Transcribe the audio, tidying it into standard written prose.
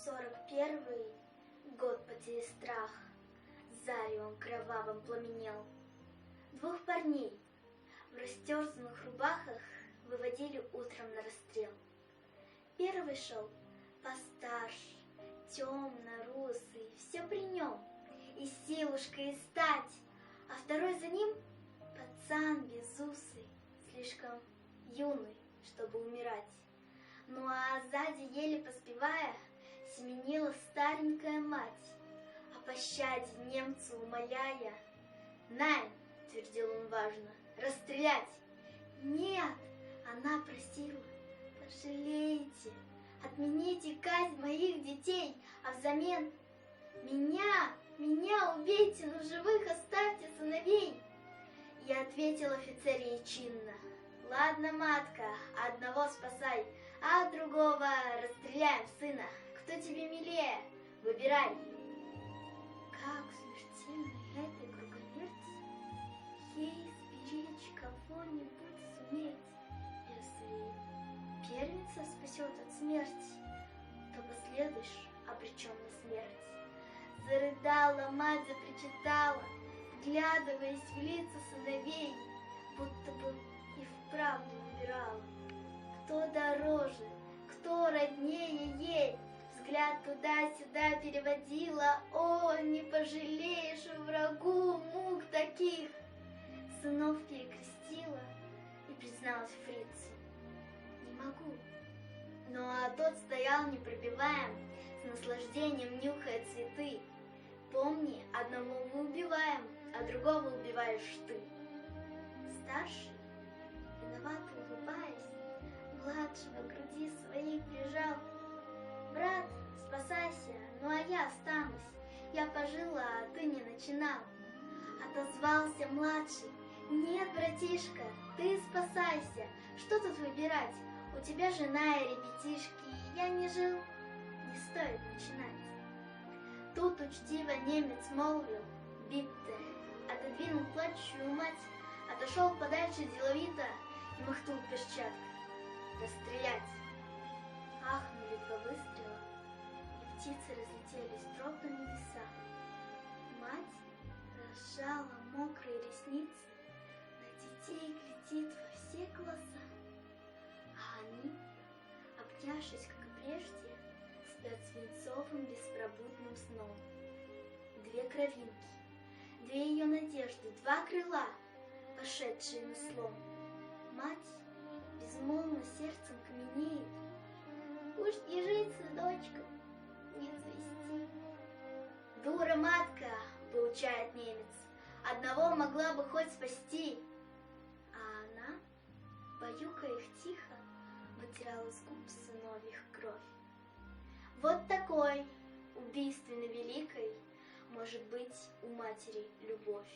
41-й год потери страх, заревом кровавым пламенел. Двух парней в растерзанных рубахах выводили утром на расстрел. Первый шел постарше, темно-русый, все при нем, и силушка, и стать, а второй за ним пацан безусый, слишком юный, чтобы умирать. Ну а сзади, еле поспевая, семенила старенькая мать, о пощаде немцу умоляя. «Найн!» — твердил он важно, — «расстрелять!» «Нет!» — она просила, «пожалейте, отмените казнь моих детей, а взамен меня убейте, но живых оставьте сыновей!» Я ответил офицере чинно: «Ладно, матка, одного спасай, а другого расстреляем сына. Кто тебе милее? Выбирай!» Как смертельной этой круговерти ей сберечь кого-нибудь суметь? Если первенца спасет от смерти, то последуешь обречен на смерть. Зарыдала мать, запричитала, вглядываясь в лица сыновей, будто бы и вправду выбирала, кто дороже, кто роднее ей. Взгляд туда-сюда переводила: «О, не пожалеешь врагу мук таких!» Сынов перекрестила и призналась фрицу: «Не могу». Ну а тот стоял непробиваем, с наслаждением нюхая цветы. «Помни, одного мы убиваем, а другого убиваешь ты». Старший, виновато улыбаясь, младшего к груди своей прижал: «Брат, спасайся, ну а я останусь. Я пожила, а ты не начинал». Отозвался младший: «Нет, братишка, ты спасайся. Что тут выбирать? У тебя жена и ребятишки, я не жил. Не стоит начинать». Тут учтиво немец молвил: «Битте», отодвинул плачущую мать, отошел подальше деловито и махнул перчаткой: «Расстрелять!» Ахнули два выстрела, и птицы разлетелись вдруг на небеса. Мать разжала мокрые ресницы, на детей глядит во все глаза, а они, обнявшись, как и прежде, спят свинцовым беспробудным сном. Две кровинки, две ее надежды, два крыла, пошедшие на слом. Мать безмолвно сердцем каменеет: «Уж не жить с дочкой, не завести». «Дура матка!» — поучает немец, «одного могла бы хоть спасти». А она, баюкая их тихо, вытирала с губ сыновьих кровь. Вот такой, убийственно великой, может быть у матери любовь.